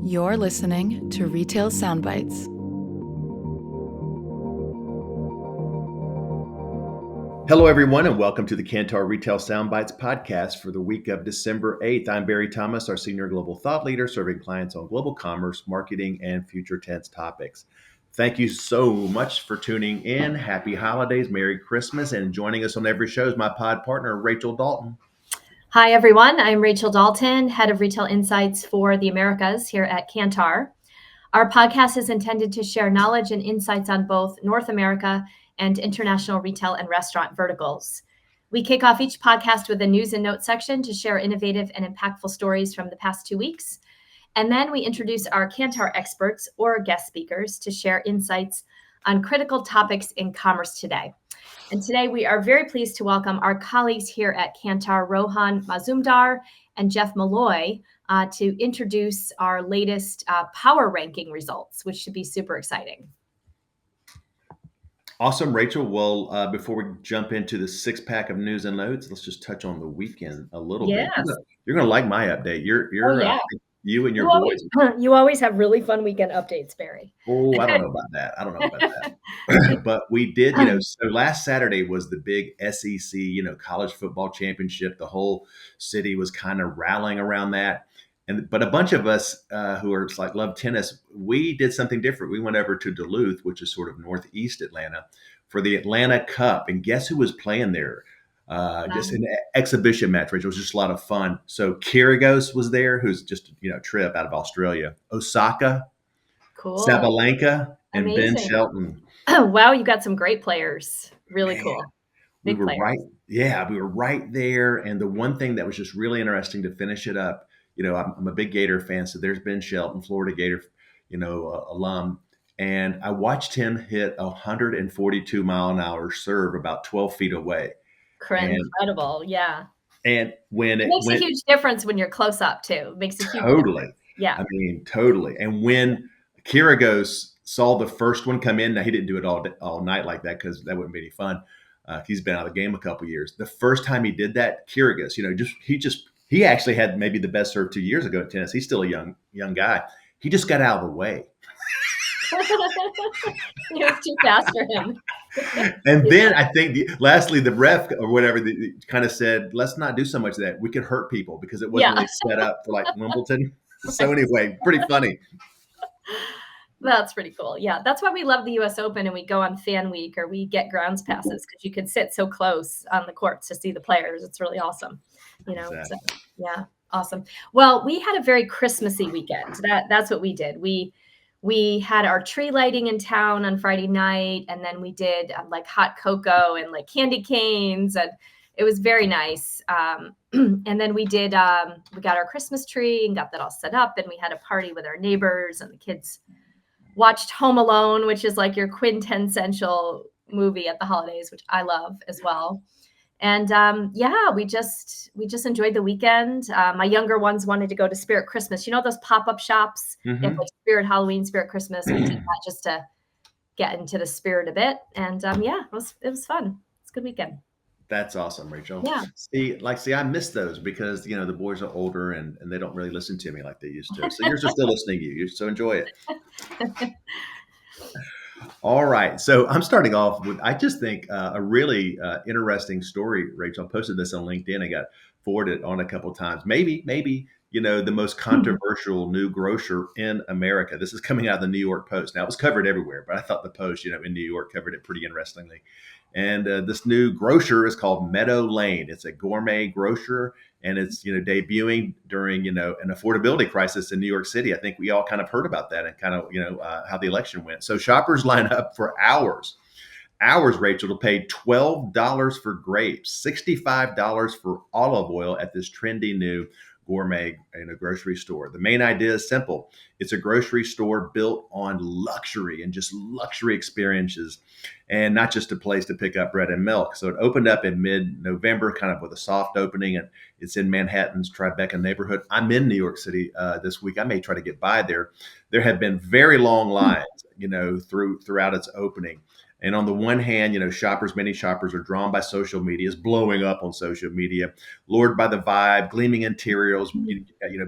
You're listening to Retail Soundbites. Hello, everyone, and welcome to the Kantar Retail Soundbites podcast for the week of December 8th. I'm Barry Thomas, our senior global thought leader, serving clients on global commerce, marketing, and future tense topics. Thank you so much for tuning in. Happy holidays, Merry Christmas, and joining us on every show is my pod partner, Rachel Dalton. Hi, everyone. I'm Rachel Dalton, Head of Retail Insights for the Americas here at Kantar. Our podcast is intended to share knowledge and insights on both North America and international retail and restaurant verticals. We kick off each podcast with a news and notes section to share innovative and impactful stories from the past 2 weeks. And then we introduce our Kantar experts or guest speakers to share insights on critical topics in commerce today. And today we are very pleased to welcome our colleagues here at Kantar, Rohan Mazumdar and Jeff Maloy, to introduce our latest PoweRanking results, which should be super exciting. Awesome, Rachel. Well, before we jump into the six-pack of news and notes, let's just touch on the weekend a little bit. You're going to like my update. You and your boys. You always have really fun weekend updates, Barry. Oh, I don't know about that. But we did, so last Saturday was the big SEC, college football championship. The whole city was kind of rallying around that. But a bunch of us who are love tennis, we did something different. We went over to Duluth, which is sort of northeast Atlanta, for the Atlanta Cup. And guess who was playing there? Just an exhibition match, which was just a lot of fun. So Kyrgios was there, who's just a trip out of Australia. Osaka, cool. Sabalenka, and Amazing. Ben Shelton. Oh, wow, you got some great players. Really Man, cool. We were right there. And the one thing that was just really interesting to finish it up, I'm a big Gator fan, so there's Ben Shelton, Florida Gator, alum. And I watched him hit a 142-mile-an-hour serve about 12 feet away. Incredible, yeah. And when it makes a huge difference when you're close up too. It makes a huge difference. Yeah. I mean, totally. And when Kyrgios saw the first one come in, now he didn't do it all night like that because that wouldn't be any fun. He's been out of the game a couple of years. The first time he did that, Kyrgios, he actually had maybe the best serve 2 years ago in tennis. He's still a young guy. He just got out of the way. It was too fast for him. And then I think lastly, the ref or whatever kind of said, let's not do so much of that. We could hurt people because it wasn't really set up for Wimbledon. So anyway, pretty funny. That's pretty cool. Yeah, that's why we love the U.S. Open and we go on Fan Week or we get grounds passes because you can sit so close on the courts to see the players. It's really awesome. Exactly. So, yeah, awesome. Well, we had a very Christmassy weekend. That's what we did. We had our tree lighting in town on Friday night, and then we did hot cocoa and candy canes, and it was very nice. And then we got our Christmas tree and got that all set up, and we had a party with our neighbors, and the kids watched Home Alone, which is your quintessential movie at the holidays, which I love as well. And we just enjoyed the weekend. My younger ones wanted to go to Spirit Christmas. Those pop-up shops, Mm-hmm. They have Spirit Halloween, Spirit Christmas. We did that just to get into the spirit a bit. And it was fun. It's a good weekend. That's awesome, Rachel. Yeah. See, I miss those because the boys are older and they don't really listen to me like they used to. So yours are still listening to you. So enjoy it. All right. So I'm starting off with, I just think a really interesting story, Rachel. I posted this on LinkedIn. I got forwarded on a couple of times. Maybe, the most controversial new grocer in America. This is coming out of the New York Post. Now, it was covered everywhere, but I thought the Post, in New York covered it pretty interestingly. And this new grocer is called Meadow Lane. It's a gourmet grocer, and it's debuting during an affordability crisis in New York City. I think we all kind of heard about that and kind of how the election went. So shoppers line up for hours, Rachel, to pay $12 for grapes, $65 for olive oil at this trendy new gourmet in a grocery store. The main idea is simple. It's a grocery store built on luxury and just luxury experiences, and not just a place to pick up bread and milk. So it opened up in mid-November, kind of with a soft opening, and it's in Manhattan's Tribeca neighborhood. I'm in New York City this week. I may try to get by there. There have been very long lines, throughout its opening. And on the one hand, many shoppers are drawn by social media, is blowing up on social media, lured by the vibe, gleaming interiors,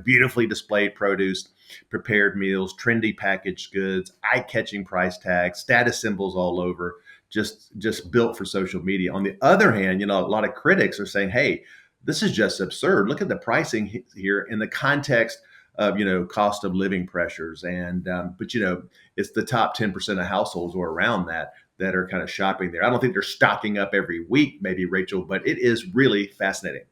beautifully displayed produce, prepared meals, trendy packaged goods, eye-catching price tags, status symbols all over, just built for social media. On the other hand, a lot of critics are saying, "Hey, this is just absurd. Look at the pricing here in the context of cost of living pressures." And but it's the top 10% of households or around that are kind of shopping there. I don't think they're stocking up every week, maybe, Rachel, but it is really fascinating.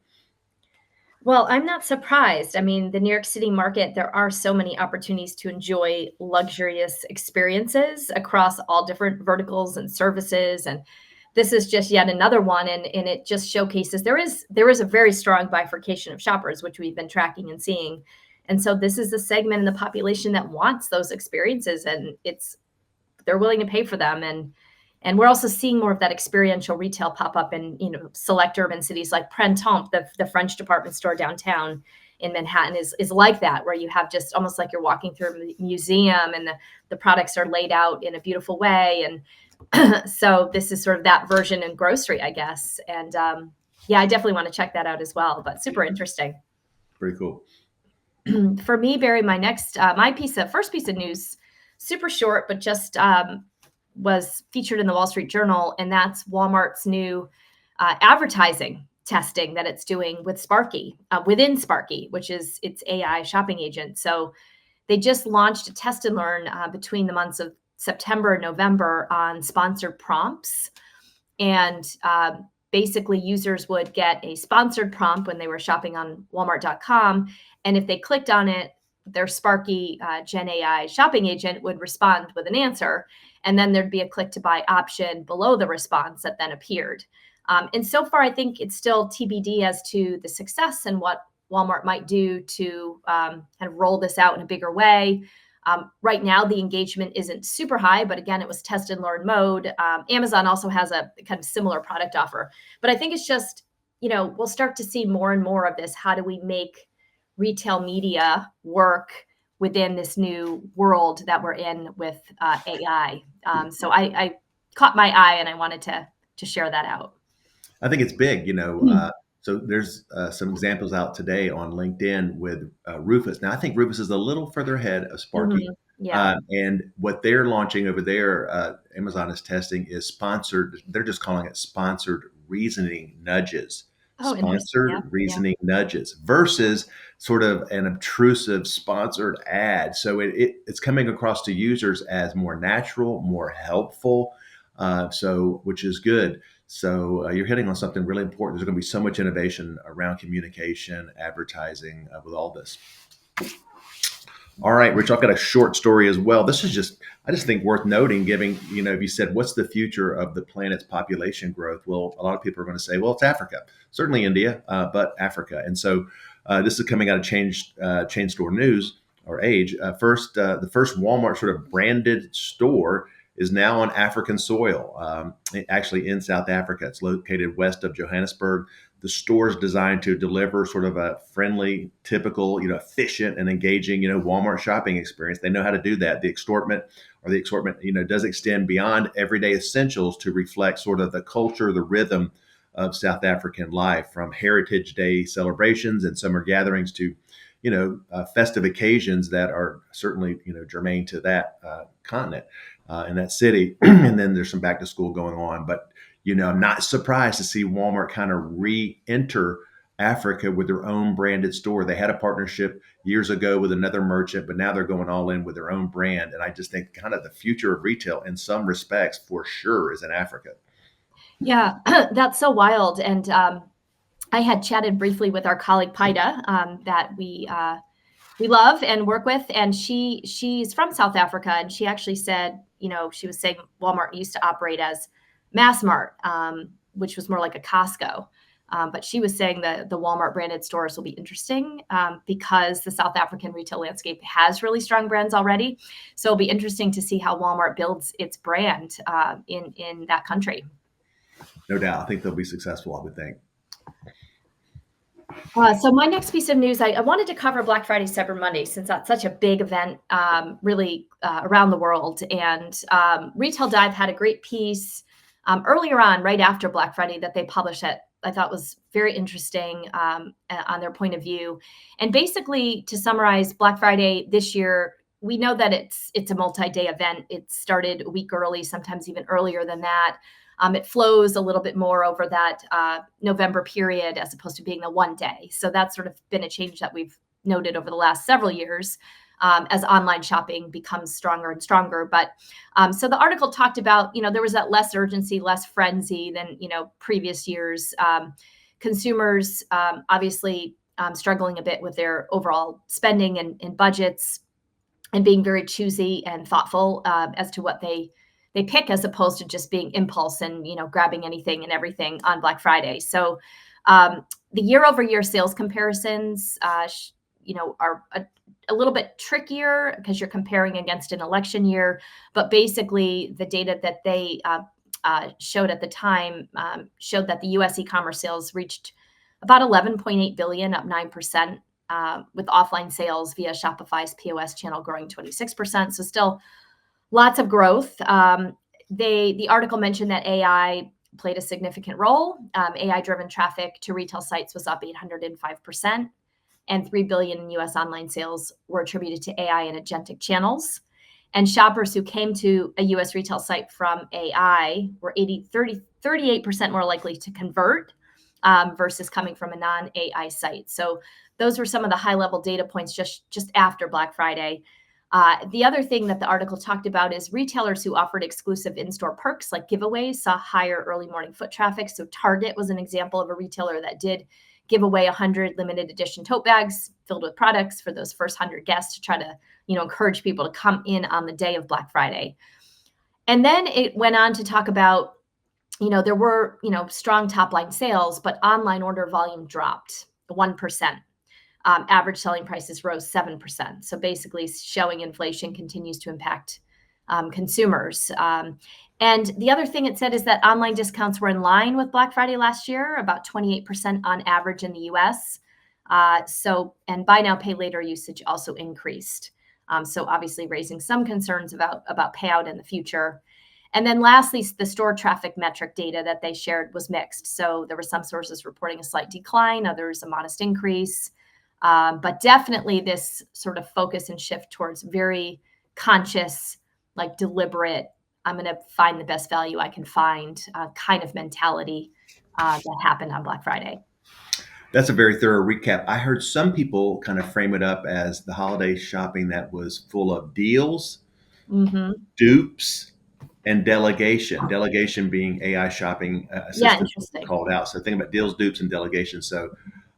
Well, I'm not surprised. I mean, the New York City market, there are so many opportunities to enjoy luxurious experiences across all different verticals and services. And this is just yet another one. And it just showcases there is a very strong bifurcation of shoppers, which we've been tracking and seeing. And so this is a segment in the population that wants those experiences, and they're willing to pay for them. And we're also seeing more of that experiential retail pop up in select urban cities like Printemps, the French department store downtown in Manhattan is like that, where you have just almost like you're walking through a museum, and the products are laid out in a beautiful way. And so this is sort of that version in grocery, I guess. And yeah, I definitely want to check that out as well. But super interesting. Pretty cool. For me, Barry, my first piece of news, super short, but just was featured in the Wall Street Journal, and that's Walmart's new advertising testing that it's doing with Sparky, within Sparky, which is its AI shopping agent. So they just launched a test and learn between the months of September and November on sponsored prompts. And basically, users would get a sponsored prompt when they were shopping on Walmart.com. And if they clicked on it, their Sparky Gen AI shopping agent would respond with an answer. And then there'd be a click to buy option below the response that then appeared. And so far, I think it's still TBD as to the success and what Walmart might do to kind of roll this out in a bigger way. Right now, the engagement isn't super high, but again, it was test and learn mode. Amazon also has a kind of similar product offer. But I think it's just, we'll start to see more and more of this. How do we make retail media work within this new world that we're in with AI? So I caught my eye, and I wanted to share that out. I think it's big, so there's some examples out today on LinkedIn with Rufus. Now, I think Rufus is a little further ahead of Sparky. Yeah. And what they're launching over there, Amazon is testing, is sponsored. They're just calling it sponsored reasoning nudges. Oh, Sponsored interesting. Yeah. reasoning nudges versus sort of an obtrusive sponsored ad. So it's coming across to users as more natural, more helpful, which is good. So you're hitting on something really important. There's going to be so much innovation around communication, advertising with all this. All right, Rich, I've got a short story as well. This is I just think worth noting, given, if you said, what's the future of the planet's population growth? Well, a lot of people are going to say, well, it's Africa, certainly India, but Africa. And so this is coming out of Chain Store News or Age. The first Walmart sort of branded store is now on African soil, actually in South Africa. It's located west of Johannesburg. The store is designed to deliver sort of a friendly, typical, efficient and engaging, Walmart shopping experience. They know how to do that. The assortment, does extend beyond everyday essentials to reflect sort of the culture, the rhythm of South African life, from Heritage Day celebrations and summer gatherings to, festive occasions that are certainly, germane to that continent. In that city. And then there's some back to school going on. But, I'm not surprised to see Walmart kind of re-enter Africa with their own branded store. They had a partnership years ago with another merchant, but now they're going all in with their own brand. And I just think kind of the future of retail in some respects for sure is in Africa. Yeah, that's so wild. And I had chatted briefly with our colleague Paida that we love and work with, and she's from South Africa, and she actually said, she was saying Walmart used to operate as Mass Mart, which was more like a Costco. But she was saying that the Walmart branded stores will be interesting because the South African retail landscape has really strong brands already. So it'll be interesting to see how Walmart builds its brand in that country. No doubt. I think they'll be successful, I would think. So my next piece of news, I wanted to cover Black Friday, Cyber Monday, since that's such a big event, really around the world. And Retail Dive had a great piece earlier on, right after Black Friday, that they published that I thought was very interesting on their point of view. And basically, to summarize, Black Friday this year, we know that it's a multi-day event. It started a week early, sometimes even earlier than that. It flows a little bit more over that November period as opposed to being the one day. So that's sort of been a change that we've noted over the last several years as online shopping becomes stronger and stronger. But so the article talked about, there was that less urgency, less frenzy than, previous years. Consumers obviously struggling a bit with their overall spending and budgets, and being very choosy and thoughtful as to what they pick, as opposed to just being impulse and grabbing anything and everything on Black Friday. So the year over year sales comparisons are a little bit trickier because you're comparing against an election year. But basically, the data that they showed at the time showed that the U.S. e-commerce sales reached about 11.8 billion, up 9%. With offline sales via Shopify's POS channel growing 26%. So still lots of growth. The article mentioned that AI played a significant role. AI-driven traffic to retail sites was up 805%, and 3 billion in U.S. online sales were attributed to AI and agentic channels. And shoppers who came to a U.S. retail site from AI were 38% more likely to convert versus coming from a non-AI site. So those were some of the high-level data points just after Black Friday. The other thing that the article talked about is retailers who offered exclusive in-store perks like giveaways saw higher early morning foot traffic. So Target was an example of a retailer that did give away 100 limited edition tote bags filled with products for those first 100 guests to try to, encourage people to come in on the day of Black Friday. And then it went on to talk about, there were, strong top line sales, but online order volume dropped 1%. Average selling prices rose 7%. So basically showing inflation continues to impact consumers. And the other thing it said is that online discounts were in line with Black Friday last year, about 28% on average in the US. And buy now, pay later usage also increased. So obviously raising some concerns about payout in the future. And then lastly, the store traffic metric data that they shared was mixed. So there were some sources reporting a slight decline, others a modest increase. But definitely this sort of focus and shift towards very conscious, like deliberate, I'm going to find the best value I can find kind of mentality that happened on Black Friday. That's a very thorough recap. I heard some people kind of frame it up as the holiday shopping that was full of deals, dupes, and delegation. Delegation being AI shopping assistance called out. So think about deals, dupes, and delegation. So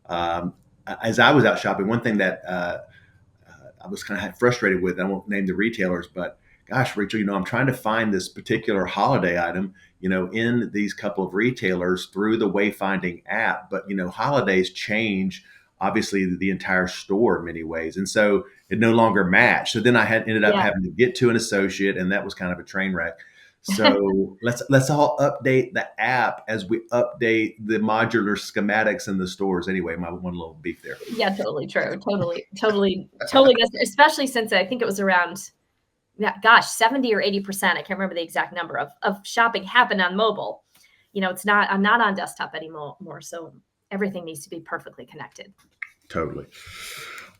as I was out shopping, one thing that I was kind of frustrated with, I won't name the retailers, but gosh, Rachel, I'm trying to find this particular holiday item, in these couple of retailers through the wayfinding app. But, holidays change, obviously, the entire store in many ways. And so it no longer matched. So then I ended up having to get to an associate, and that was kind of a train wreck. So let's all update the app as we update the modular schematics in the stores. Anyway, my one little beef there. Yeah, totally true. Totally. Especially since I think it was around, 70 or 80%. I can't remember the exact number of shopping happened on mobile. I'm not on desktop anymore. So everything needs to be perfectly connected. Totally.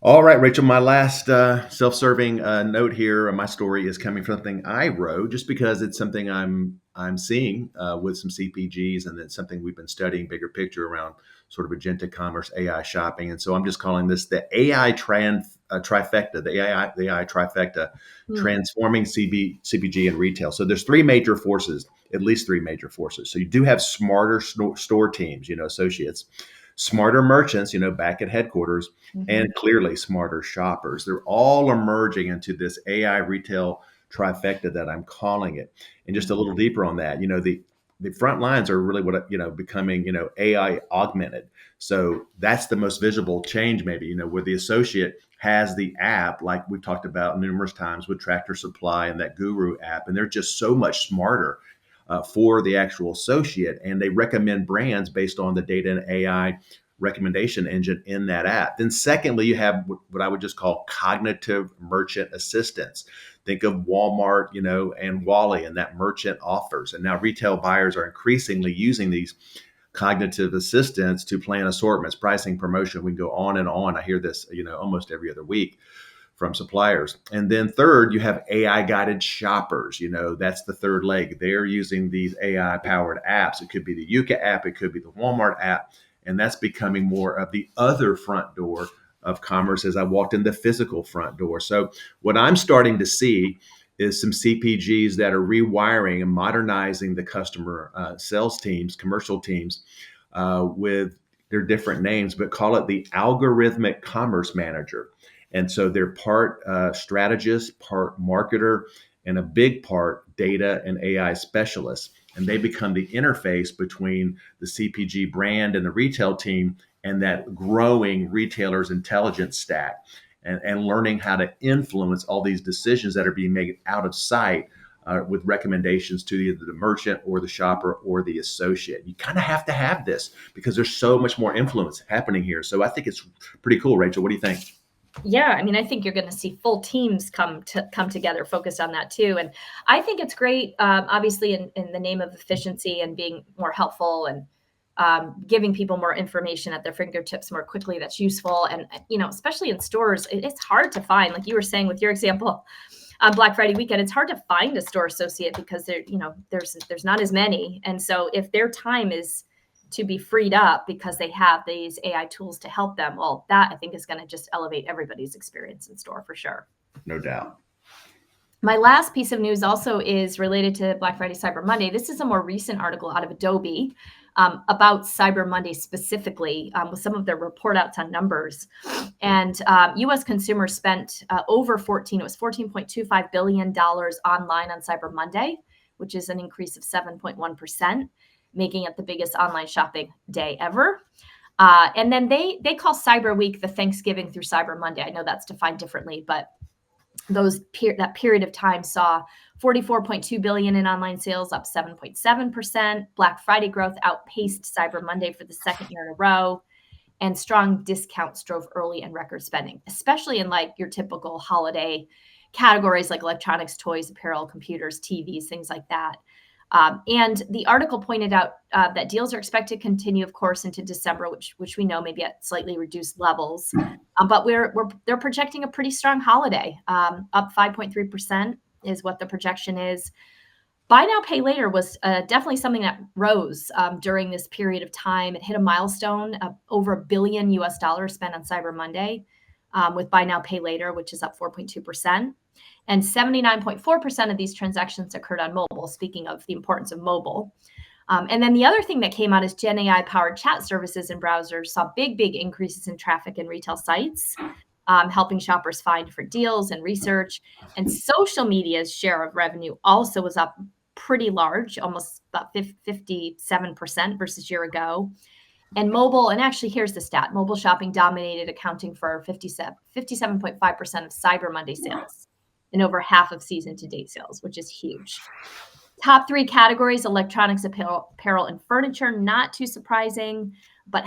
All right, Rachel, my last self-serving note here, my story is coming from something I wrote just because it's something I'm seeing with some CPGs, and it's something we've been studying bigger picture around sort of agentic commerce, AI shopping. And so I'm just calling this the AI trifecta, the AI trifecta, transforming CPG and retail. So there's at least three major forces. So you do have smarter store teams, associates, smarter merchants, back at headquarters, and clearly smarter shoppers. They're all emerging into this AI retail trifecta that I'm calling it. And just a little deeper on that, the front lines are really what, becoming, AI augmented. So that's the most visible change, maybe, where the associate has the app, like we've talked about numerous times with Tractor Supply and that Guru app, and they're just so much smarter for the actual associate, and they recommend brands based on the data and AI recommendation engine in that app. Then secondly, you have what I would just call cognitive merchant assistance. Think of Walmart, and Wally and that merchant offers. And now retail buyers are increasingly using these cognitive assistants to plan assortments, pricing, promotion. We can go on and on. I hear this, almost every other week from suppliers. And then third, you have AI guided shoppers. That's the third leg. They're using these AI powered apps. It could be the Yuka app, it could be the Walmart app. And that's becoming more of the other front door of commerce as I walked in the physical front door. So what I'm starting to see is some CPGs that are rewiring and modernizing the customer sales teams, commercial teams, with their different names, but call it the algorithmic commerce manager. And so they're part strategist, part marketer, and a big part data and AI specialist. And they become the interface between the CPG brand and the retail team and that growing retailer's intelligence stack, and learning how to influence all these decisions that are being made out of sight with recommendations to either the merchant or the shopper or the associate. You kind of have to have this because there's so much more influence happening here. So I think it's pretty cool. Rachel, what do you think? Yeah, I mean, I think you're going to see full teams come together focused on that too. And I think it's great, obviously, in the name of efficiency and being more helpful and giving people more information at their fingertips more quickly. That's useful. And, especially in stores, it's hard to find, like you were saying with your example on Black Friday weekend, it's hard to find a store associate because there's not as many. And so if their time is to be freed up because they have these AI tools to help them, well, that I think is going to just elevate everybody's experience in store for sure. No doubt. My last piece of news also is related to Black Friday, Cyber Monday. This is a more recent article out of Adobe about Cyber Monday specifically, with some of their report outs on numbers. And U.S. consumers spent over $14.25 billion online on Cyber Monday, which is an increase of 7.1%. Making it the biggest online shopping day ever. And then they call Cyber Week the Thanksgiving through Cyber Monday. I know that's defined differently, but that period of time saw 44.2 billion in online sales, up 7.7%. Black Friday growth outpaced Cyber Monday for the second year in a row. And strong discounts drove early and record spending, especially in like your typical holiday categories like electronics, toys, apparel, computers, TVs, things like that. And the article pointed out that deals are expected to continue, of course, into December, which we know maybe at slightly reduced levels. But they're projecting a pretty strong holiday, up 5.3% is what the projection is. Buy now, pay later was definitely something that rose during this period of time. It hit a milestone of over $1 billion spent on Cyber Monday with buy now, pay later, which is up 4.2%. And 79.4% of these transactions occurred on mobile, speaking of the importance of mobile. And then the other thing that came out is Gen AI powered chat services and browsers saw big increases in traffic in retail sites, helping shoppers find different deals and research. And social media's share of revenue also was up pretty large, almost about 57% versus year ago. And mobile, and actually here's the stat, mobile shopping dominated, accounting for 57.5% of Cyber Monday sales and over half of season to date sales, which is huge. Top three categories: electronics, apparel, and furniture. Not too surprising, but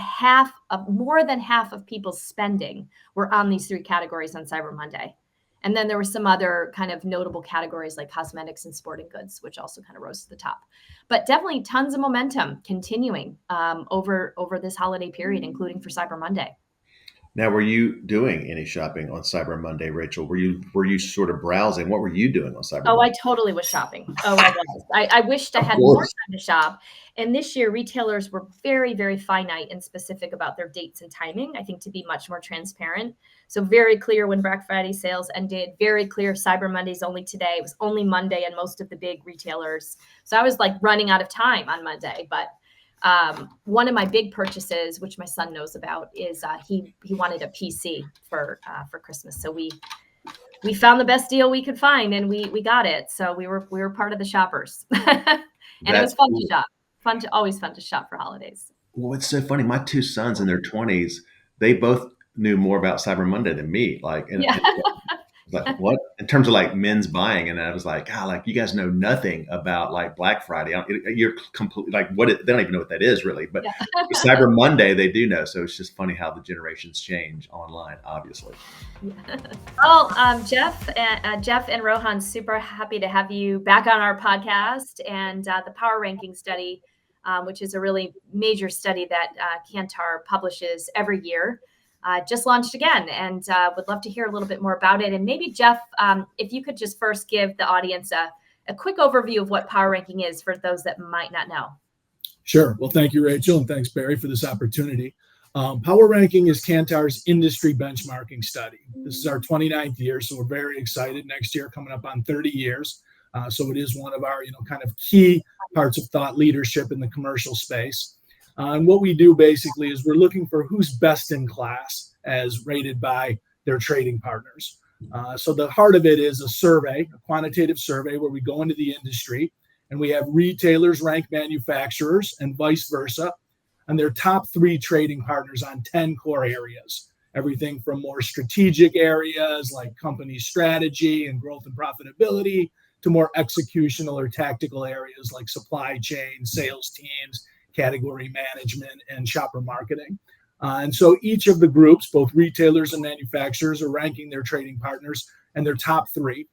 more than half of people's spending were on these three categories on Cyber Monday. And then there were some other kind of notable categories like cosmetics and sporting goods, which also kind of rose to the top. But definitely tons of momentum continuing over this holiday period, including for Cyber Monday. Now, were you doing any shopping on Cyber Monday, Rachel? Were you sort of browsing? What were you doing on Cyber Monday? I totally was shopping. I was. I wished I had more time to shop. And this year, retailers were very, very finite and specific about their dates and timing, I think, to be much more transparent. So very clear when Black Friday sales ended, very clear Cyber Monday's only today. It was only Monday and most of the big retailers. So I was like running out of time on Monday. But one of my big purchases, which my son knows about, is he wanted a PC for Christmas. So we found the best deal we could find, and we got it. So we were part of the shoppers, and it was fun to shop. Always fun to shop for holidays. Well, it's so funny. My two sons in their 20s, they both knew more about Cyber Monday than me. Like, what? In terms of like men's buying, and I was like, God, like you guys know nothing about like Black Friday. You're completely like they don't even know what that is really. But Yeah. Cyber Monday, they do know. So it's just funny how the generations change online, obviously. Well, Jeff and Rohan, super happy to have you back on our podcast. And the PoweRanking study, which is a really major study that Kantar publishes every year, just launched again, and would love to hear a little bit more about it. And maybe Jeff, if you could just first give the audience a quick overview of what PowerRanking is for those that might not know. Sure. Well, thank you, Rachel, and thanks, Barry, for this opportunity. PowerRanking is Kantar's industry benchmarking study. This is our 29th year, so we're very excited. Next year, coming up on 30 years. So it is one of our, kind of key parts of thought leadership in the commercial space. And what we do basically is we're looking for who's best in class as rated by their trading partners. So the heart of it is a survey, a quantitative survey where we go into the industry and we have retailers rank manufacturers and vice versa and their top 3 trading partners on 10 core areas. Everything from more strategic areas like company strategy and growth and profitability to more executional or tactical areas like supply chain, sales teams, category management, and shopper marketing. And so each of the groups, both retailers and manufacturers, are ranking their trading partners and their top 3.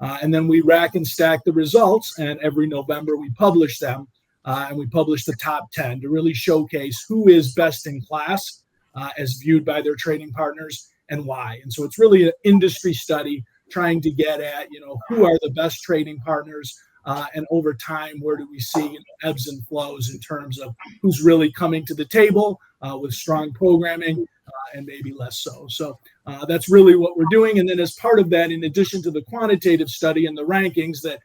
And then we rack and stack the results. And every November we publish them. And we publish the top 10 to really showcase who is best in class as viewed by their trading partners and why. And so it's really an industry study trying to get at, who are the best trading partners, and over time, where do we see ebbs and flows in terms of who's really coming to the table with strong programming and maybe less so. So that's really what we're doing. And then as part of that, in addition to the quantitative study and the rankings that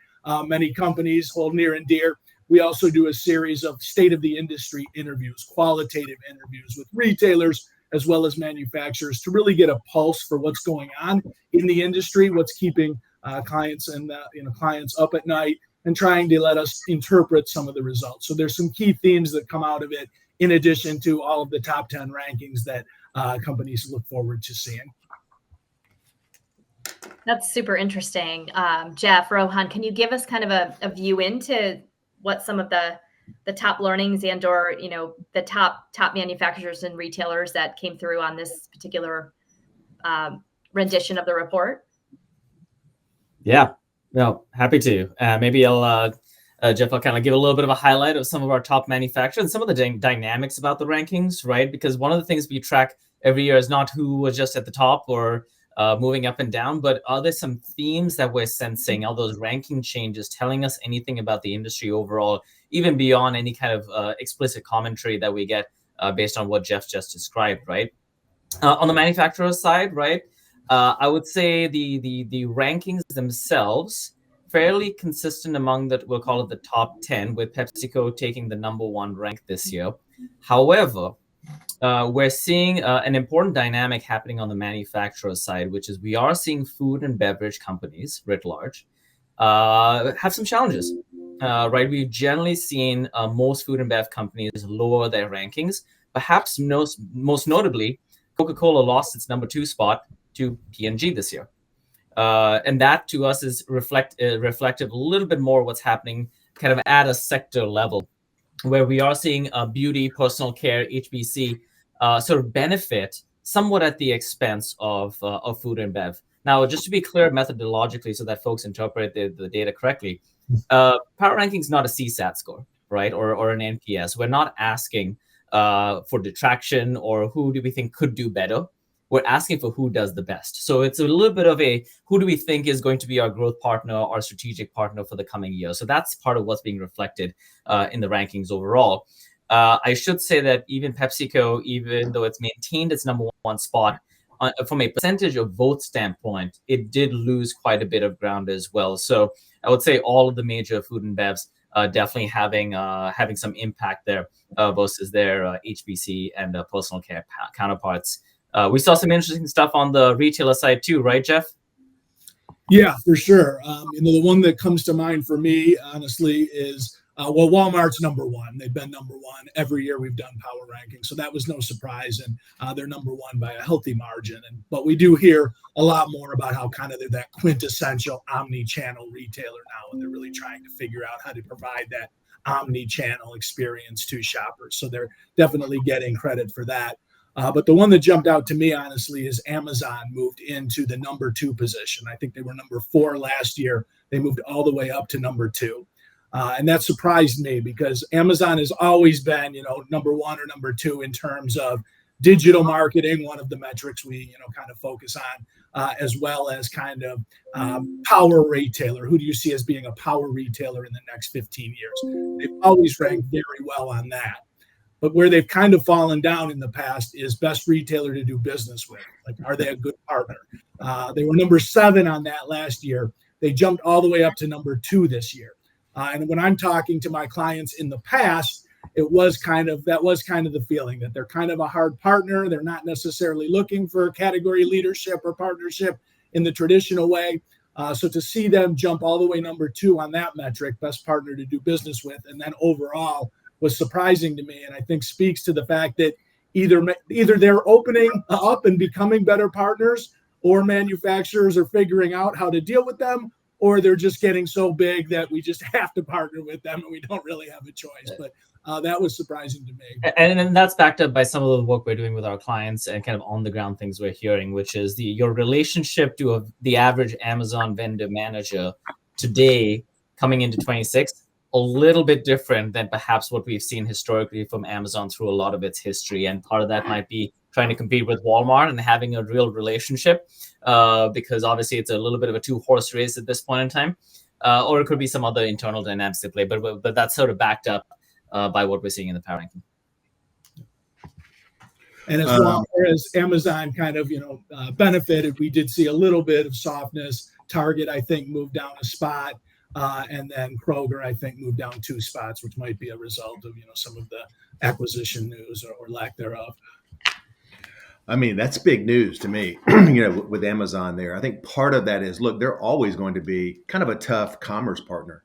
many companies hold near and dear, we also do a series of state of the industry interviews, qualitative interviews with retailers as well as manufacturers to really get a pulse for what's going on in the industry, what's keeping clients and clients up at night, and trying to let us interpret some of the results. So there's some key themes that come out of it, in addition to all of the top 10 rankings that companies look forward to seeing. That's super interesting. Jeff, Rohan, can you give us kind of a view into what some of the top learnings and or, the top manufacturers and retailers that came through on this particular rendition of the report? Yeah, no, happy to. Maybe Jeff, I'll kind of give a little bit of a highlight of some of our top manufacturers and some of the dynamics about the rankings, right? Because one of the things we track every year is not who was just at the top or moving up and down, but are there some themes that we're sensing? Are those ranking changes telling us anything about the industry overall, even beyond any kind of explicit commentary that we get based on what Jeff just described, right? On the manufacturer side, right? I would say the rankings themselves fairly consistent among we'll call it the top 10, with PepsiCo taking the #1 rank this year. However, we're seeing an important dynamic happening on the manufacturer side, which is we are seeing food and beverage companies writ large have some challenges, right? We've generally seen most food and bev companies lower their rankings. Perhaps most notably, Coca-Cola lost its #2 spot to P&G this year. And that to us is reflective a little bit more what's happening kind of at a sector level, where we are seeing beauty, personal care, HBC sort of benefit somewhat at the expense of food and bev. Now, just to be clear methodologically so that folks interpret the data correctly, PowerRanking is not a CSAT score, right, or an NPS. We're not asking for detraction or who do we think could do better. We're asking for who does the best. So it's a little bit of a who do we think is going to be our growth partner, our strategic partner for the coming year. So that's part of what's being reflected in the rankings overall. I should say that even PepsiCo, even though it's maintained its #1 spot, from a percentage of vote standpoint, it did lose quite a bit of ground as well. So I would say all of the major food and bevs definitely having some impact there versus their HBC and personal care counterparts. We saw some interesting stuff on the retailer side too, right, Jeff? Yeah, for sure. The one that comes to mind for me, honestly, is Well, Walmart's number one. They've been number one every year we've done power ranking, so that was no surprise, and they're number one by a healthy margin. But we do hear a lot more about how kind of they're that quintessential omni-channel retailer now, and they're really trying to figure out how to provide that omni-channel experience to shoppers. So they're definitely getting credit for that. But the one that jumped out to me, honestly, is Amazon moved into the number 2 position. I think they were number 4 last year. They moved all the way up to number 2. And that surprised me because Amazon has always been, number 1 or number 2 in terms of digital marketing, one of the metrics we, kind of focus on, as well as kind of power retailer. Who do you see as being a power retailer in the next 15 years? They've always ranked very well on that. But where they've kind of fallen down in the past is best retailer to do business with. Like, are they a good partner? They were number 7 on that last year. They jumped all the way up to number 2 this year. And when I'm talking to my clients in the past, that was kind of the feeling that they're kind of a hard partner. They're not necessarily looking for category leadership or partnership in the traditional way. So to see them jump all the way number 2 on that metric, best partner to do business with, and then overall, was surprising to me, and I think speaks to the fact that either they're opening up and becoming better partners, or manufacturers are figuring out how to deal with them, or they're just getting so big that we just have to partner with them and we don't really have a choice. But that was surprising to me. And that's backed up by some of the work we're doing with our clients and kind of on the ground things we're hearing, which is your relationship to the average Amazon vendor manager today coming into 26. A little bit different than perhaps what we've seen historically from Amazon through a lot of its history. And part of that might be trying to compete with Walmart and having a real relationship, because obviously it's a little bit of a 2-horse race at this point in time, or it could be some other internal dynamics at play. But that's sort of backed up by what we're seeing in the power ranking. And as well as Amazon kind of benefited, we did see a little bit of softness. Target, I think, moved down a spot. And then Kroger, I think, moved down 2 spots, which might be a result of some of the acquisition news or lack thereof. I mean, that's big news to me, with Amazon there. I think part of that is, look, they're always going to be kind of a tough commerce partner.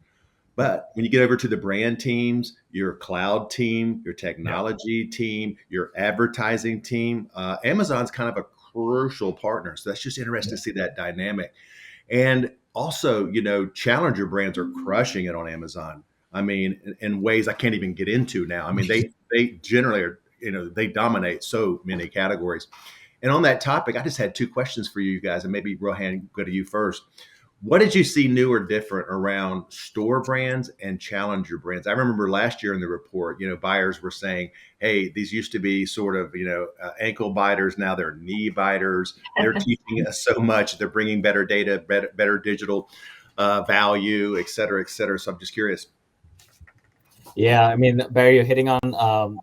But when you get over to the brand teams, your cloud team, your technology team, your advertising team, Amazon's kind of a crucial partner. So that's just interesting to see that dynamic. And also, challenger brands are crushing it on Amazon. I mean, in ways I can't even get into now. I mean, they generally are, they dominate so many categories. And on that topic, I just had 2 questions for you guys, and maybe Rohan, go to you first. What did you see new or different around store brands and challenger brands? I remember last year in the report, buyers were saying, hey, these used to be sort of, ankle biters. Now they're knee biters. They're teaching us so much. They're bringing better data, better digital value, et cetera, et cetera. So I'm just curious. Yeah, I mean, Barry, you're hitting on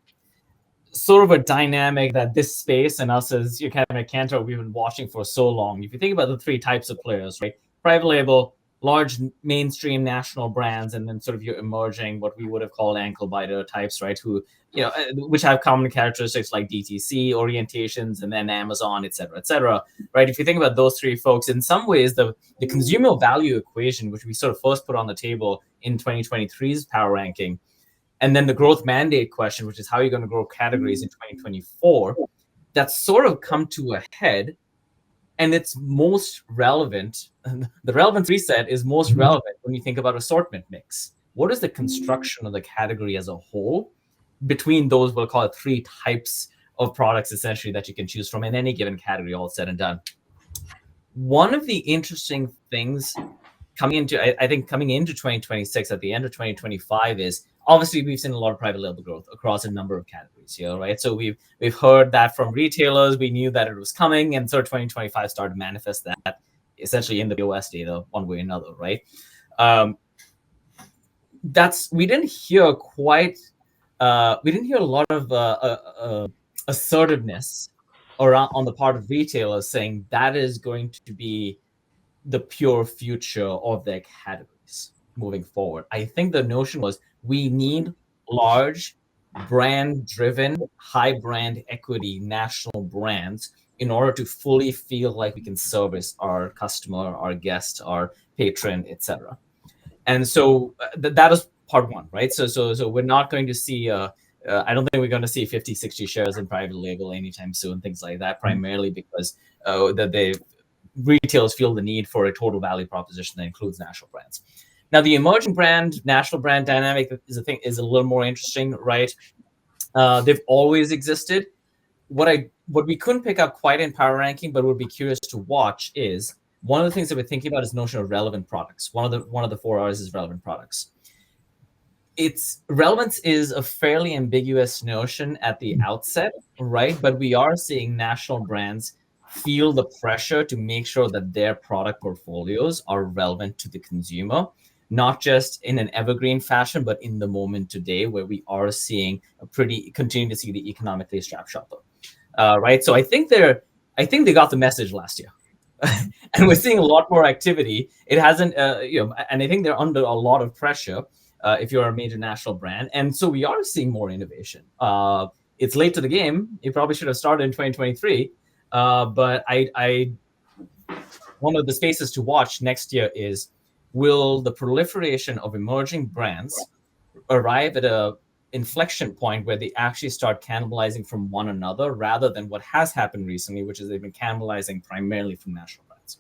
sort of a dynamic that this space and us as your Academy at Kantar, we've been watching for so long. If you think about the 3 types of players, right? Private label, large mainstream national brands, and then sort of your emerging, what we would have called ankle biter types, right? Who, which have common characteristics like DTC orientations, and then Amazon, et cetera, right? If you think about those 3 folks, in some ways, the consumer value equation, which we sort of first put on the table in 2023's power ranking, and then the growth mandate question, which is how you're going to grow categories in 2024, that's sort of come to a head. And it's most relevant. The relevance reset is most relevant when you think about assortment mix. What is the construction of the category as a whole between those, we'll call it 3 types of products, essentially, that you can choose from in any given category, all said and done? One of the interesting things coming into 2026, at the end of 2025, is obviously we've seen a lot of private label growth across a number of categories here, right? So we've heard that from retailers. We knew that it was coming, and so 2025 started to manifest that essentially in the POS data one way or another, right? We didn't hear a lot of assertiveness around on the part of retailers saying that is going to be the pure future of their categories moving forward. I think the notion was we need large, brand-driven, high brand equity national brands in order to fully feel like we can service our customer, our guest, our patron, etc. And so that is part one, right? So we're not going to see. I don't think we're going to see 50, 60 shares in private label anytime soon, things like that. Primarily because retailers feel the need for a total value proposition that includes national brands. Now, the emerging brand, national brand dynamic is a little more interesting, right? They've always existed. What we couldn't pick up quite in PoweRanking, but would be curious to watch is one of the things that we're thinking about is the notion of relevant products. One of the 4 R's is relevant products. Relevance is a fairly ambiguous notion at the outset, right? But we are seeing national brands feel the pressure to make sure that their product portfolios are relevant to the consumer, not just in an evergreen fashion, but in the moment today, where we are seeing continue to see the economically strapped shopper, right? So I think they got the message last year. And we're seeing a lot more activity. It hasn't, and I think they're under a lot of pressure if you're a major national brand. And so we are seeing more innovation. It's late to the game. It probably should have started in 2023. But one of the spaces to watch next year is, will the proliferation of emerging brands arrive at a inflection point where they actually start cannibalizing from one another, rather than what has happened recently, which is they've been cannibalizing primarily from national brands.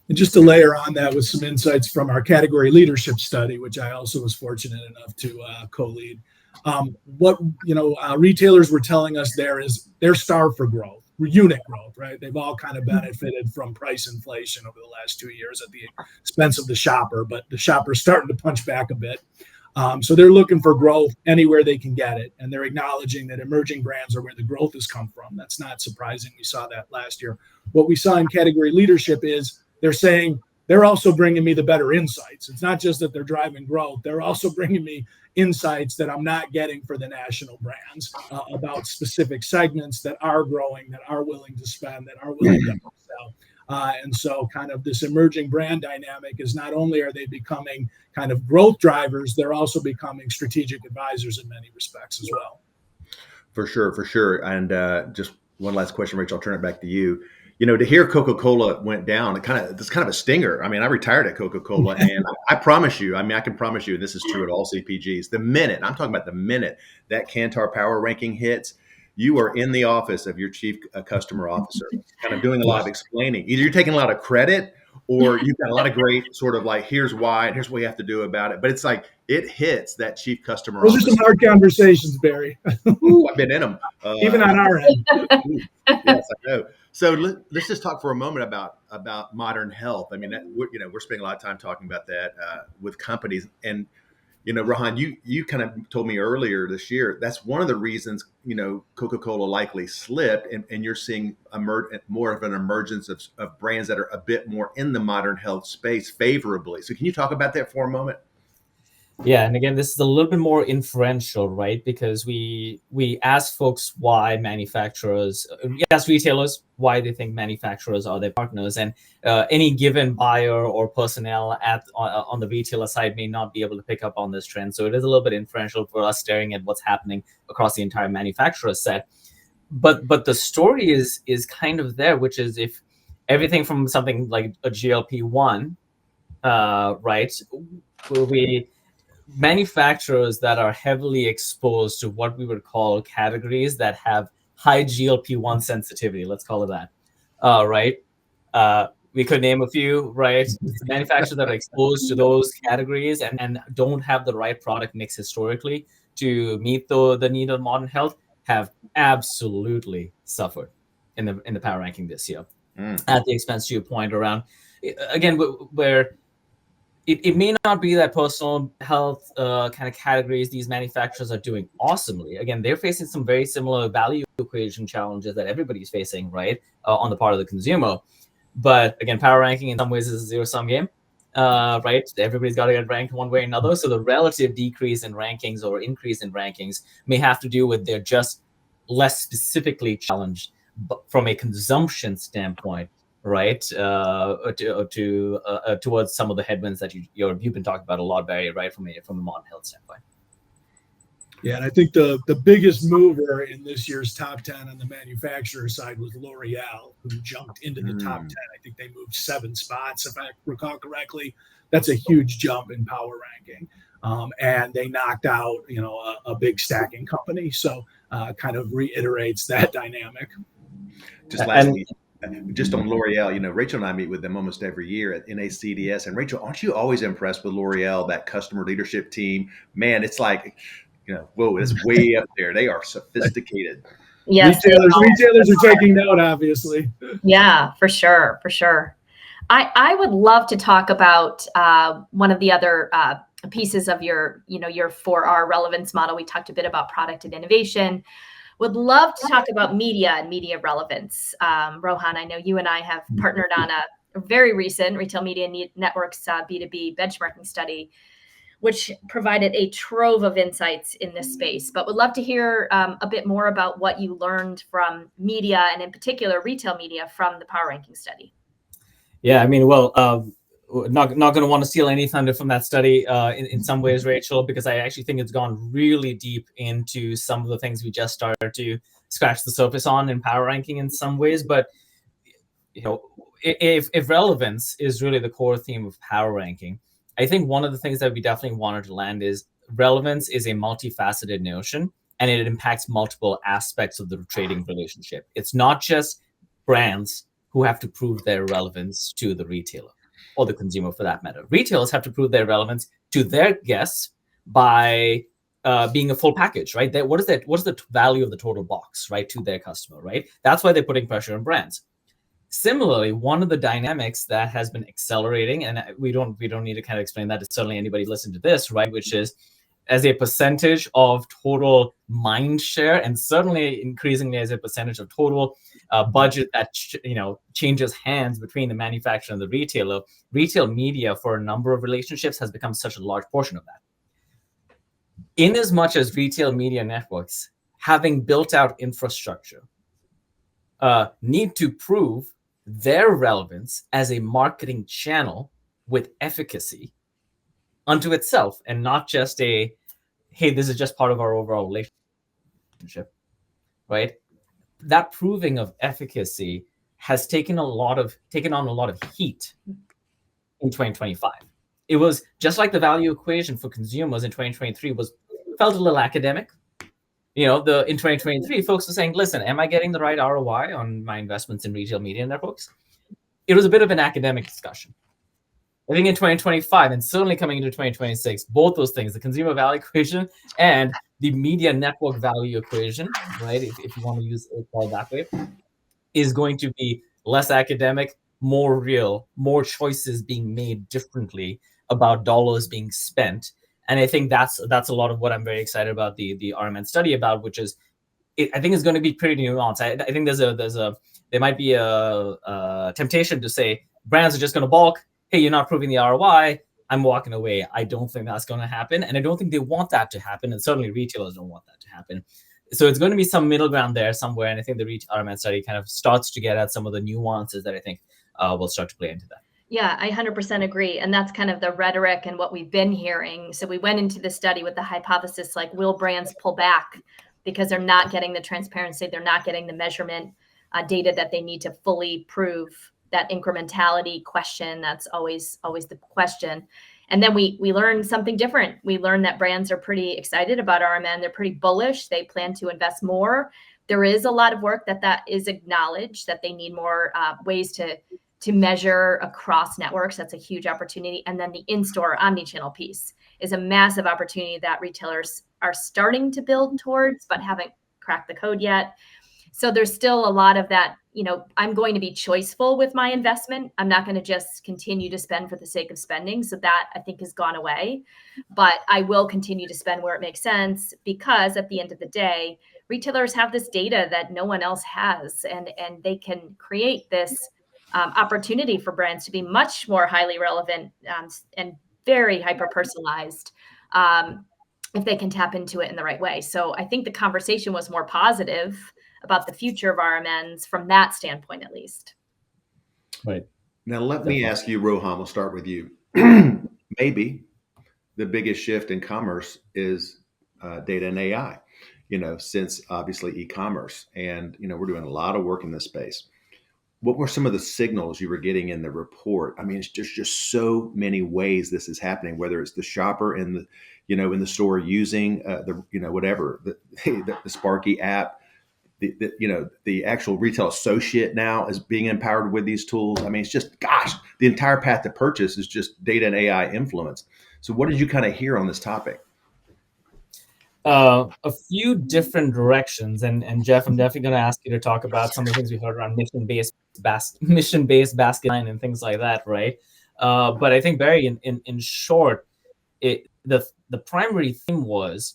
And just to layer on that with some insights from our category leadership study, which I also was fortunate enough to co-lead. What retailers were telling us there is they're starved for growth, unit growth, right? They've all kind of benefited from price inflation over the last 2 years at the expense of the shopper, but the shopper's starting to punch back a bit. So they're looking for growth anywhere they can get it. And they're acknowledging that emerging brands are where the growth has come from. That's not surprising. We saw that last year. What we saw in category leadership is they're saying they're also bringing me the better insights. It's not just that they're driving growth. They're also bringing me insights that I'm not getting for the national brands about specific segments that are growing, that are willing to spend, that are willing to sell. And so kind of this emerging brand dynamic is, not only are they becoming kind of growth drivers, they're also becoming strategic advisors in many respects as well. For sure. And just one last question, Rachel, I'll turn it back to you. To hear Coca-Cola went down, it's kind of a stinger. I mean, I retired at Coca-Cola, and I promise you, I can promise you, and this is true at all CPGs, I'm talking about the minute that Kantar PoweRanking hits, you are in the office of your chief customer officer, kind of doing a lot of explaining. Either you're taking a lot of credit, or you've got a lot of great sort of like, here's why, and here's what you have to do about it. But it's like, it hits that chief customer officer. Those are some hard conversations, Barry. Ooh, I've been in them. Even on our end. Yes, I know. So let's just talk for a moment about modern health. I mean, we're spending a lot of time talking about that with companies. And, Rohan, you kind of told me earlier this year, that's one of the reasons, Coca-Cola likely slipped, and you're seeing more of an emergence of brands that are a bit more in the modern health space favorably. So can you talk about that for a moment? Yeah, and again, this is a little bit more inferential, right? Because we ask folks why ask retailers why they think manufacturers are their partners, and any given buyer or personnel on the retailer side may not be able to pick up on this trend. So it is a little bit inferential for us staring at what's happening across the entire manufacturer set. But the story is kind of there, which is, if everything from something like a GLP-1, right? Manufacturers that are heavily exposed to what we would call categories that have high GLP-1 sensitivity, let's call it that, right? We could name a few, right? Manufacturers that are exposed to those categories and don't have the right product mix historically to meet the need of modern health have absolutely suffered in the PoweRanking this year, at the expense, to your point around, again, where it may not be that personal health kind of categories these manufacturers are doing awesomely. Again, they're facing some very similar value equation challenges that everybody's facing, right, on the part of the consumer. But again, PoweRanking in some ways is a zero-sum game, right? Everybody's got to get ranked one way or another. So the relative decrease in rankings or increase in rankings may have to do with they're just less specifically challenged from a consumption standpoint, right, towards some of the headwinds that you've been talking about a lot, Barry, right, from a modern health standpoint. Yeah, and I think the biggest mover in this year's top 10 on the manufacturer side was L'Oreal, who jumped into the top 10. I think they moved 7 spots, if I recall correctly. That's a huge jump in power ranking. And they knocked out, a big stacking company. So kind of reiterates that dynamic. Just lastly, just on L'Oreal, Rachel and I meet with them almost every year at NACDS. And Rachel, aren't you always impressed with L'Oreal, that customer leadership team? Man, it's like, whoa, it's way up there. They are sophisticated. Yes, retailers are taking note, obviously. Yeah, for sure, for sure. I would love to talk about one of the other pieces of your 4R relevance model. We talked a bit about product and innovation. Would love to talk about media and media relevance. Rohan, I know you and I have partnered on a very recent Retail Media Networks B2B benchmarking study, which provided a trove of insights in this space. But would love to hear a bit more about what you learned from media, and in particular retail media, from the PoweRanking study. Yeah, I mean, well, not going to want to steal any thunder from that study in some ways, Rachel, because I actually think it's gone really deep into some of the things we just started to scratch the surface on in PoweRanking in some ways. But if relevance is really the core theme of PoweRanking, I think one of the things that we definitely wanted to land is relevance is a multifaceted notion, and it impacts multiple aspects of the trading relationship. It's not just brands who have to prove their relevance to the retailer or the consumer, for that matter. Retailers have to prove their relevance to their guests by being a full package, right? What is the value of the total box, right, to their customer, right? That's why they're putting pressure on brands. Similarly, one of the dynamics that has been accelerating, and we don't need to kind of explain that to certainly anybody listen to this, right, which is as a percentage of total mind share, and certainly increasingly as a percentage of total budget that changes hands between the manufacturer and the retailer, retail media for a number of relationships has become such a large portion of that. In as much as retail media networks, having built out infrastructure, need to prove their relevance as a marketing channel with efficacy unto itself, and not just hey, this is just part of our overall relationship, right? That proving of efficacy has taken on a lot of heat in 2025. It was just like the value equation for consumers in 2023 felt a little academic. In 2023, folks were saying, listen, am I getting the right ROI on my investments in retail media networks? It was a bit of an academic discussion. I think in 2025, and certainly coming into 2026, both those things, the consumer value equation and the media network value equation, right, if you want to use it called that way, is going to be less academic, more real, more choices being made differently about dollars being spent. And I think that's a lot of what I'm very excited about the RMN study about, which is, I think it's going to be pretty nuanced. I think there might be a temptation to say brands are just going to balk. Hey, you're not proving the ROI, I'm walking away. I don't think that's going to happen. And I don't think they want that to happen. And certainly retailers don't want that to happen. So it's going to be some middle ground there somewhere. And I think the RMN study kind of starts to get at some of the nuances that I think will start to play into that. Yeah, I 100% agree. And that's kind of the rhetoric and what we've been hearing. So we went into the study with the hypothesis, like, will brands pull back because they're not getting the transparency, they're not getting the measurement data that they need to fully prove that incrementality question. That's always the question. And then we learned something different. We learned that brands are pretty excited about RMN. They're pretty bullish. They plan to invest more. There is a lot of work that is acknowledged, that they need more ways to measure across networks. That's a huge opportunity. And then the in-store omnichannel piece is a massive opportunity that retailers are starting to build towards, but haven't cracked the code yet. So there's still a lot of that, I'm going to be choiceful with my investment. I'm not going to just continue to spend for the sake of spending. So that, I think, has gone away. But I will continue to spend where it makes sense, because at the end of the day, retailers have this data that no one else has, and they can create this opportunity for brands to be much more highly relevant and very hyper-personalized if they can tap into it in the right way. So I think the conversation was more positive about the future of RMNs from that standpoint, at least. Right. Now, let me ask you, Rohan, we'll start with you. Maybe the biggest shift in commerce is data and AI, since obviously e-commerce. And, we're doing a lot of work in this space. What were some of the signals you were getting in the report? I mean, it's just so many ways this is happening, whether it's the shopper in the, in the store using whatever, the Sparky app, the actual retail associate now is being empowered with these tools. I mean, it's just, gosh, the entire path to purchase is just data and AI influenced. So what did you kind of hear on this topic? A few different directions, and Jeff, I'm definitely going to ask you to talk about some of the things we heard around mission-based basket line and things like that, right? But I think, Barry, in short, the primary theme was,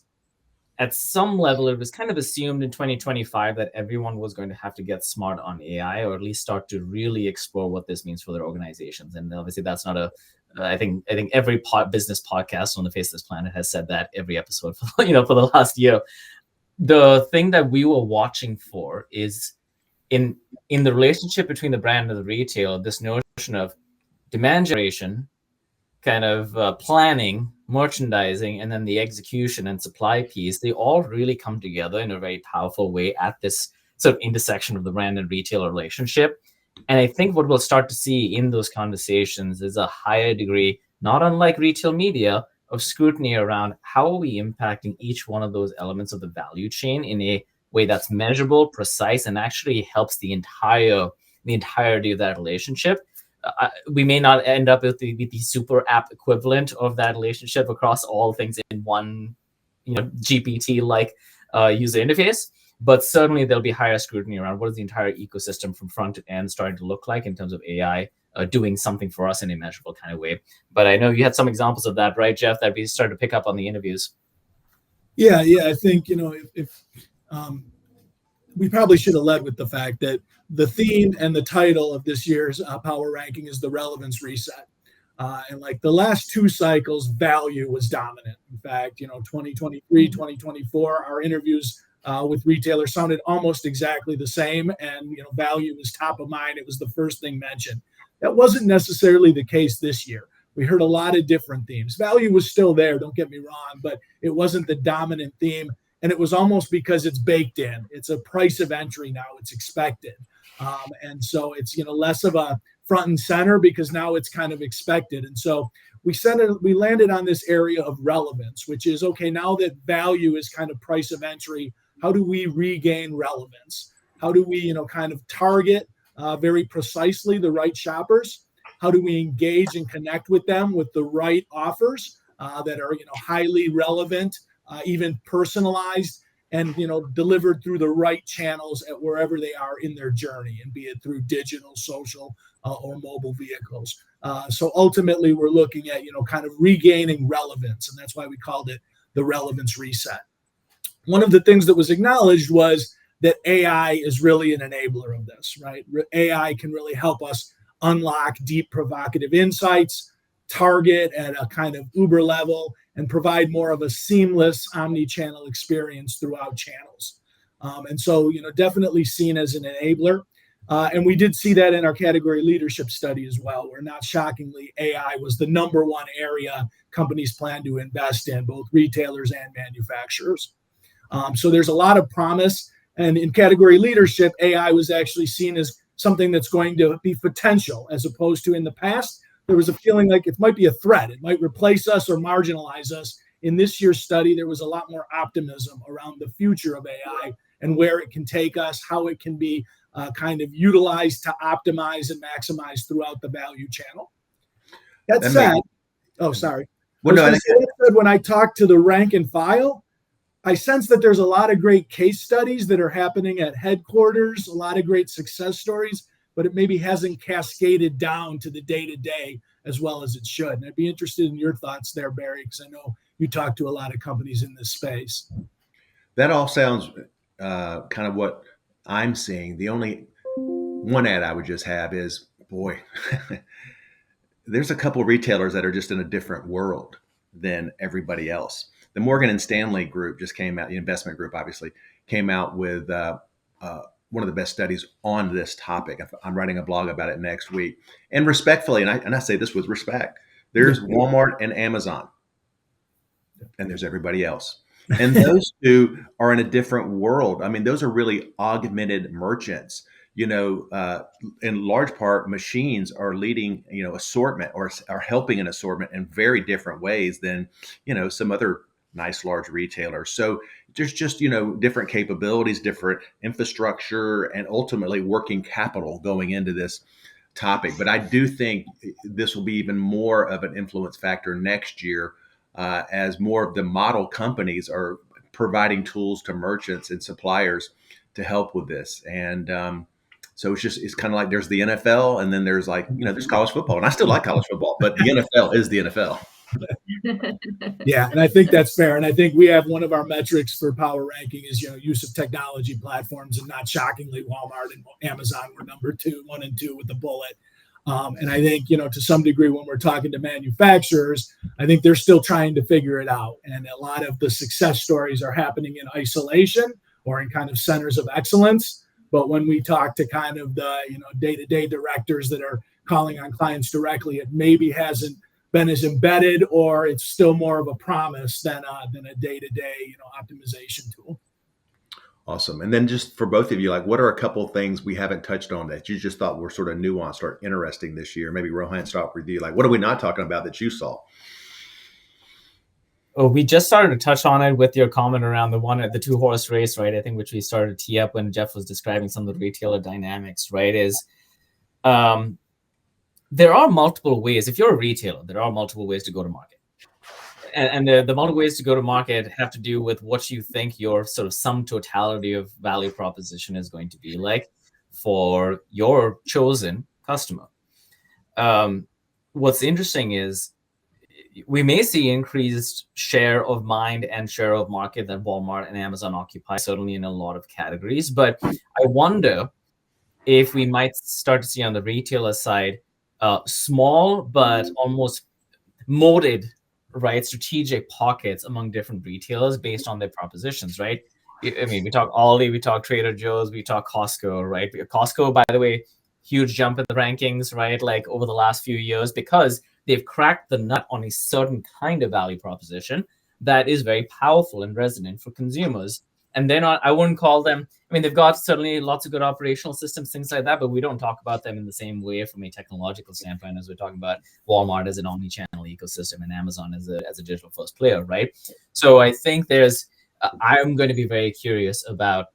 at some level, it was kind of assumed in 2025 that everyone was going to have to get smart on AI, or at least start to really explore what this means for their organizations. And obviously, that's not I think every business podcast on the face of this planet has said that every episode for for the last year. The thing that we were watching for is in the relationship between the brand and the retailer, this notion of demand generation, kind of planning, merchandising, and then the execution and supply piece. They all really come together in a very powerful way at this sort of intersection of the brand and retailer relationship. And I think what we'll start to see in those conversations is a higher degree, not unlike retail media, of scrutiny around how are we impacting each one of those elements of the value chain in a way that's measurable, precise, and actually helps the entirety of that relationship. We may not end up with the super app equivalent of that relationship across all things in one, GPT-like user interface. But certainly there'll be higher scrutiny around what is the entire ecosystem from front to end starting to look like in terms of AI doing something for us in a measurable kind of way. But I know you had some examples of that, right, Jeff, that we started to pick up on the interviews. Yeah. I think, if we probably should have led with the fact that the theme and the title of this year's Power Ranking is the Relevance Reset. And like the last two cycles, value was dominant. In fact, 2023, 2024, our interviews with retailers sounded almost exactly the same. And, value was top of mind. It was the first thing mentioned. That wasn't necessarily the case this year. We heard a lot of different themes. Value was still there, don't get me wrong, but it wasn't the dominant theme. And it was almost because it's baked in. It's a price of entry now. It's expected. And so it's, less of a front and center because now it's kind of expected. And so we landed on this area of relevance, which is, okay, now that value is kind of price of entry, how do we regain relevance? How do we, kind of target very precisely the right shoppers? How do we engage and connect with them with the right offers that are, highly relevant, even personalized, and delivered through the right channels at wherever they are in their journey, and be it through digital, social, or mobile vehicles. So ultimately, we're looking at kind of regaining relevance, and that's why we called it the Relevance Reset. One of the things that was acknowledged was that AI is really an enabler of this, right? AI can really help us unlock deep, provocative insights, target at a kind of Uber level, and provide more of a seamless omni-channel experience throughout channels. And so, definitely seen as an enabler. And we did see that in our category leadership study as well, where not shockingly, AI was the number one area companies plan to invest in, both retailers and manufacturers. So there's a lot of promise. And in category leadership, AI was actually seen as something that's going to be potential, as opposed to in the past, there was a feeling like it might be a threat. It might replace us or marginalize us. In this year's study, there was a lot more optimism around the future of AI and where it can take us, how it can be kind of utilized to optimize and maximize throughout the value channel. That said, sorry. Well, when I talked to the rank and file, I sense that there's a lot of great case studies that are happening at headquarters, a lot of great success stories, but it maybe hasn't cascaded down to the day-to-day as well as it should. And I'd be interested in your thoughts there, Barry, because I know you talk to a lot of companies in this space. That all sounds kind of what I'm seeing. The only one ad I would just have is, boy, there's a couple of retailers that are just in a different world than everybody else. The Morgan & Stanley group just came out, the investment group obviously, came out with one of the best studies on this topic. I'm writing a blog about it next week. And respectfully, and I say this with respect, there's Walmart and Amazon, and there's everybody else. And those two are in a different world. I mean, those are really augmented merchants. In large part, machines are leading, assortment or are helping an assortment in very different ways than, some other nice large retailers. So there's just, different capabilities, different infrastructure, and ultimately working capital going into this topic. But I do think this will be even more of an influence factor next year as more of the model companies are providing tools to merchants and suppliers to help with this. And so it's kind of like there's the NFL, and then there's there's college football, and I still like college football, but the NFL is the NFL. Yeah, and I think that's fair. And I think we have one of our metrics for power ranking is use of technology platforms, and not shockingly, Walmart and Amazon were number 1 and 2 with the bullet. And I think to some degree, when we're talking to manufacturers, I think they're still trying to figure it out. And a lot of the success stories are happening in isolation or in kind of centers of excellence. But when we talk to kind of the day-to-day directors that are calling on clients directly, it maybe hasn't been as embedded, or it's still more of a promise than a day-to-day optimization tool. Awesome. And then just for both of you, what are a couple of things we haven't touched on that you just thought were sort of nuanced or interesting this year? Maybe Rohan, start with you. What are we not talking about that you saw? Oh, we just started to touch on it with your comment around the 2-horse race, right? I think which we started to tee up when Jeff was describing some of the retailer dynamics, right? There are multiple ways. If you're a retailer, there are multiple ways to go to market. And the multiple ways to go to market have to do with what you think your sort of sum totality of value proposition is going to be like for your chosen customer. What's interesting is we may see increased share of mind and share of market that Walmart and Amazon occupy, certainly in a lot of categories. But I wonder if we might start to see on the retailer side small but almost molded, right, strategic pockets among different retailers based on their propositions, right? I mean, we talk Aldi, we talk Trader Joe's, we talk Costco, right? Costco, by the way, huge jump in the rankings, right? Over the last few years, because they've cracked the nut on a certain kind of value proposition that is very powerful and resonant for consumers. And they're not, I wouldn't call them, I mean, they've got certainly lots of good operational systems, things like that, but we don't talk about them in the same way from a technological standpoint as we're talking about Walmart as an omni-channel ecosystem and Amazon as a digital first player, right? So I think I'm going to be very curious about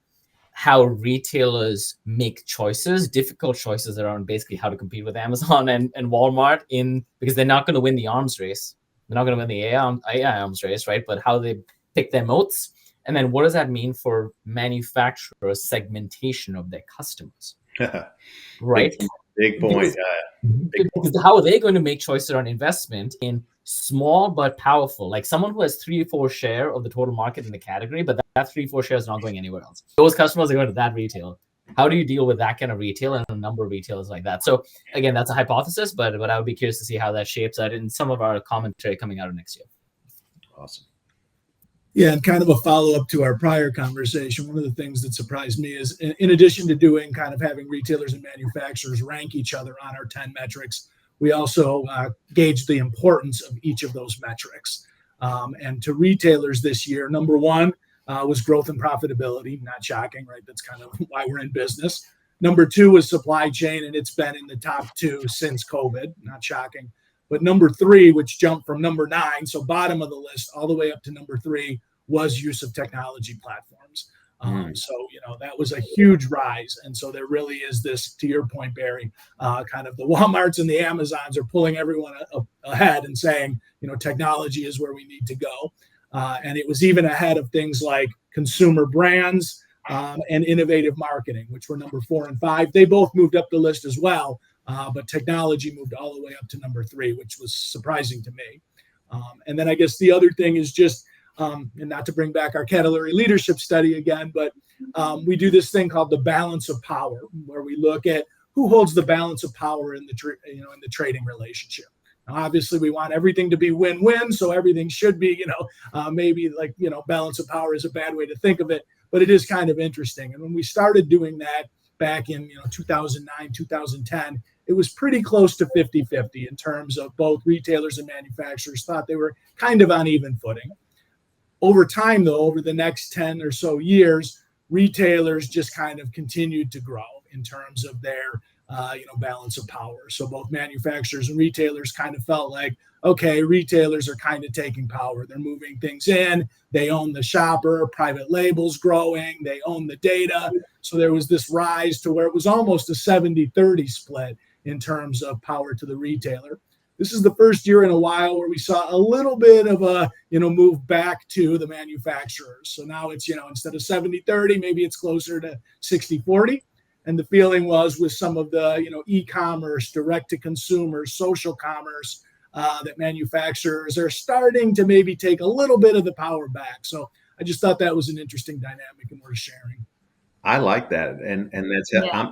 how retailers make choices, difficult choices around basically how to compete with Amazon and Walmart because they're not going to win the arms race. They're not going to win the AI arms race, right? But how they pick their moats. And then what does that mean for manufacturers' segmentation of their customers? Right? Big point. Because how are they going to make choices on investment in small but powerful, like someone who has 3 or 4 share of the total market in the category, but that 3 or 4 share is not going anywhere else. Those customers are going to that retail. How do you deal with that kind of retail and a number of retailers like that? So again, that's a hypothesis, but I would be curious to see how that shapes out in some of our commentary coming out of next year. Awesome. Yeah, and kind of a follow-up to our prior conversation, one of the things that surprised me is in addition to having retailers and manufacturers rank each other on our 10 metrics, we also gauge the importance of each of those metrics. And to retailers this year, number 1 was growth and profitability. Not shocking, right? That's kind of why we're in business. Number 2 was supply chain, and it's been in the top 2 since COVID. Not shocking. But number 3, which jumped from number 9, so bottom of the list, all the way up to number 3, was use of technology platforms. So, that was a huge rise. And so there really is this, to your point, Barry, kind of the Walmarts and the Amazons are pulling everyone ahead and saying, technology is where we need to go. And it was even ahead of things like consumer brands and innovative marketing, which were number 4 and 5. They both moved up the list as well. But technology moved all the way up to number 3, which was surprising to me. And then I guess the other thing is just, and not to bring back our Category leadership study again, but we do this thing called the balance of power, where we look at who holds the balance of power in the trading relationship. Now, obviously, we want everything to be win-win, so everything should be, maybe balance of power is a bad way to think of it, but it is kind of interesting. And when we started doing that back in 2009, 2010, it was pretty close to 50-50 in terms of both retailers and manufacturers thought they were kind of on even footing. Over time, though, over the next 10 or so years, retailers just kind of continued to grow in terms of their balance of power. So both manufacturers and retailers kind of felt like, okay, retailers are kind of taking power. They're moving things in. They own the shopper. Private labels growing. They own the data. So there was this rise to where it was almost a 70-30 split in terms of power to the retailer. This is the first year in a while where we saw a little bit of a, move back to the manufacturers. So now it's, instead of 70-30, maybe it's closer to 60-40. And the feeling was with some of the, e-commerce, direct to consumer, social commerce, that manufacturers are starting to maybe take a little bit of the power back. So I just thought that was an interesting dynamic and worth sharing. I like that, and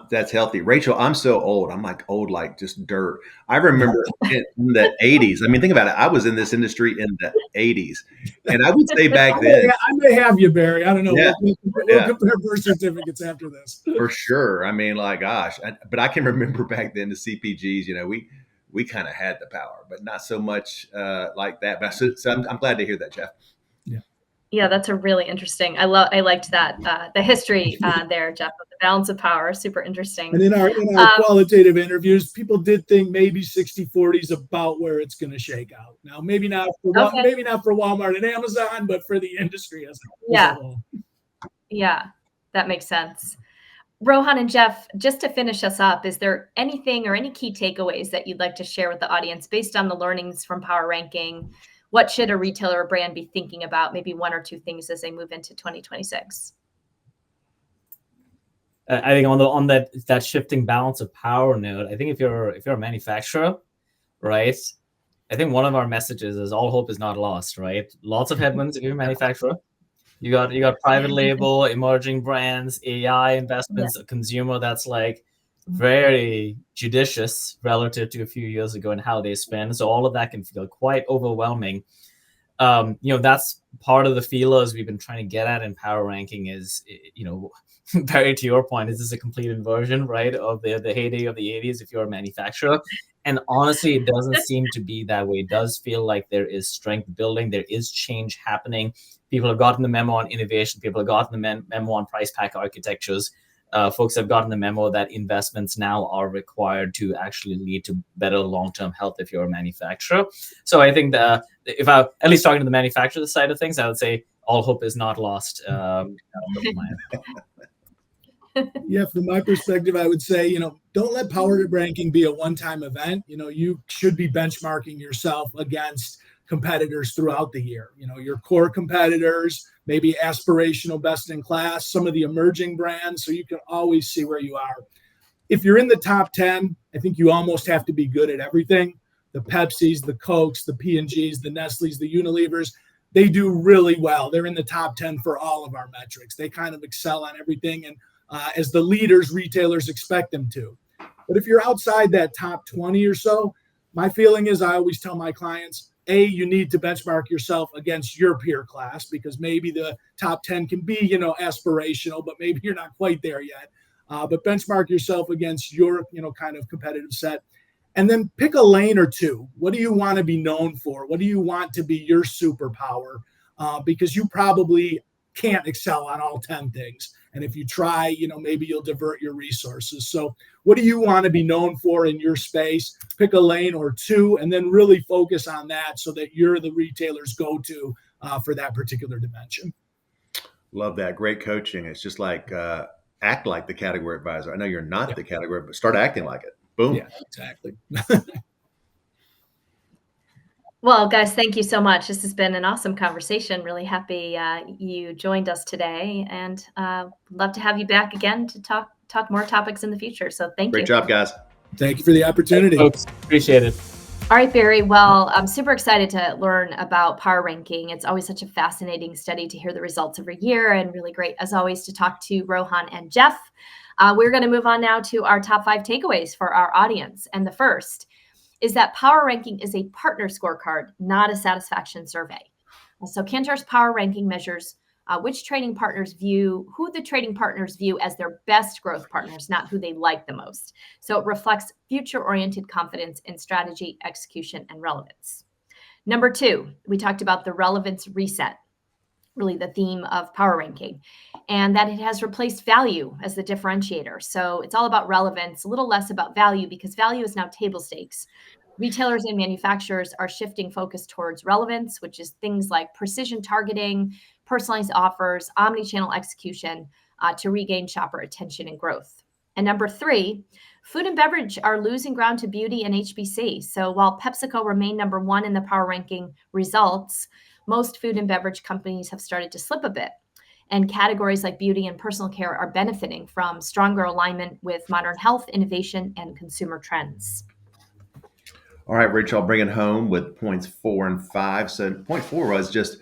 that's healthy. Rachel, I'm so old. I'm like old, like just dirt. I remember in the '80s. I mean, think about it. I was in this industry in the '80s, and I would say back then, I may have you, Barry. I don't know. Yeah. We'll compare birth certificates after this. For sure. I mean, like, gosh, but I can remember back then the CPGs. We kind of had the power, but not so much like that. But so I'm glad to hear that, Jeff. Yeah, that's a really interesting. I liked that the history there, Jeff, of the balance of power. Super interesting. And in our qualitative interviews, people did think maybe 60-40 is about where it's going to shake out. Now, maybe not for Walmart and Amazon, but for the industry as a whole. Yeah, that makes sense. Rohan and Jeff, just to finish us up, is there anything or any key takeaways that you'd like to share with the audience based on the learnings from PowerRanking? What should a retailer or brand be thinking about? Maybe one or two things as they move into 2026. I think on that shifting balance of power note, I think if you're a manufacturer, right, I think one of our messages is all hope is not lost, right? Lots of headwinds if you're a manufacturer. You got private label, emerging brands, AI investments, a consumer that's like very judicious relative to a few years ago and how they spend. So all of that can feel quite overwhelming. That's part of the feelers we've been trying to get at in PowerRanking is, Barry, to your point, is this a complete inversion, right, of the heyday of the 80s if you're a manufacturer? And honestly, it doesn't seem to be that way. It does feel like there is strength building. There is change happening. People have gotten the memo on innovation. People have gotten the memo on price pack architectures. Folks have gotten the memo that investments now are required to actually lead to better long-term health if you're a manufacturer. So I think that if I at least talking to the manufacturer side of things, I would say all hope is not lost. Yeah, from my perspective, I would say, don't let PowerRanking be a one-time event. You should be benchmarking yourself against competitors throughout the year. Your core competitors, maybe aspirational best in class, some of the emerging brands, so you can always see where you are. If you're in the top 10, I think you almost have to be good at everything. The Pepsis, the Cokes, the P&Gs, the Nestle's, the Unilevers, they do really well. They're in the top 10 for all of our metrics. They kind of excel on everything. And as the leaders, retailers expect them to. But if you're outside that top 20 or so, my feeling is I always tell my clients, you need to benchmark yourself against your peer class because maybe the top 10 can be, aspirational, but maybe you're not quite there yet. But benchmark yourself against your, kind of competitive set. And then pick a lane or two. What do you want to be known for? What do you want to be your superpower? Because you probably can't excel on all 10 things. And if you try, maybe you'll divert your resources. So what do you want to be known for in your space? Pick a lane or two, and then really focus on that so that you're the retailer's go-to for that particular dimension. Love that. Great coaching. It's just like act like the category advisor. I know you're not the category, but start acting like it. Boom. Yeah, exactly. Well, guys, thank you so much. This has been an awesome conversation. Really happy you joined us today, and love to have you back again to talk more topics in the future. So thank you. Great job, guys. Thank you for the opportunity. Folks, appreciate it. All right, Barry. Well, I'm super excited to learn about PowerRanking. It's always such a fascinating study to hear the results every year, and really great, as always, to talk to Rohan and Jeff. We're going to move on now to our top 5 takeaways for our audience. And the first is that PowerRanking is a partner scorecard, not a satisfaction survey. So Kantar's PowerRanking measures who the trading partners view as their best growth partners, not who they like the most. So it reflects future-oriented confidence in strategy, execution, and relevance. Number 2, we talked about the relevance reset. really the theme of power ranking, and that it has replaced value as the differentiator. So it's all about relevance, a little less about value, because value is now table stakes. Retailers and manufacturers are shifting focus towards relevance, which is things like precision targeting, personalized offers, omni-channel execution, to regain shopper attention and growth. And number three, food and beverage are losing ground to beauty and HBC. So while PepsiCo remained number one in the power ranking results, most food and beverage companies have started to slip a bit. And categories like beauty and personal care are benefiting from stronger alignment with modern health, innovation, and consumer trends. All right, Rachel, I'll bring it home with points 4 and 5. So point 4 was just,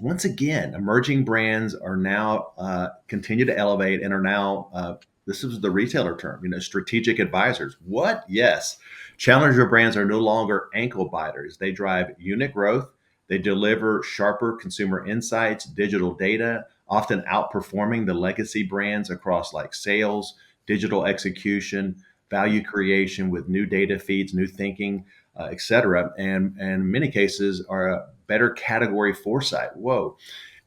once again, emerging brands are now continue to elevate and are now, this is the retailer term, strategic advisors. What? Yes. Challenger brands are no longer ankle biters. They drive unit growth. They deliver sharper consumer insights, digital data, often outperforming the legacy brands across like sales, digital execution, value creation with new data feeds, new thinking, et cetera, and in many cases are a better category foresight. Whoa.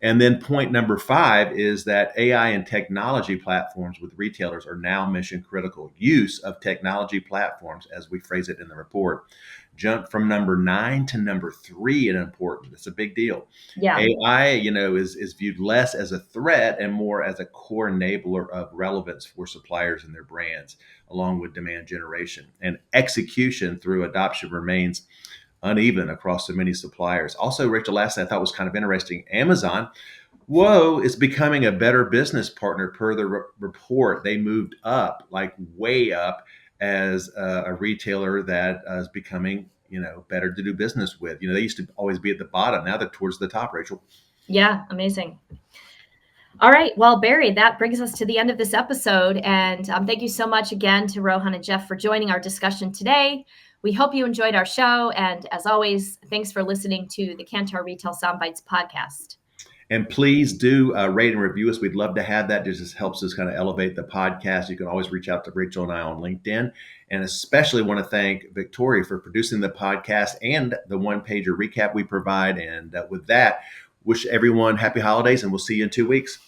And then point number 5 is that AI and technology platforms with retailers are now mission critical. Use of technology platforms, as we phrase it in the report, jumped from number 9 to number 3 in importance. It's a big deal. Yeah. AI, is viewed less as a threat and more as a core enabler of relevance for suppliers and their brands, along with demand generation. And execution through adoption remains uneven across so many suppliers. Also, Rachel, last thing I thought was kind of interesting, Amazon, is becoming a better business partner per the report. They moved up, like way up, as a retailer that is becoming, better to do business with. They used to always be at the bottom. Now they're towards the top, Rachel. Yeah, amazing. All right. Well, Barry, that brings us to the end of this episode. And thank you so much again to Rohan and Jeff for joining our discussion today. We hope you enjoyed our show. And as always, thanks for listening to the Kantar Retail Soundbites podcast. And please do rate and review us. We'd love to have that. It just helps us kind of elevate the podcast. You can always reach out to Rachel and I on LinkedIn. And especially want to thank Victoria for producing the podcast and the one-pager recap we provide. And with that, wish everyone happy holidays, and we'll see you in 2 weeks.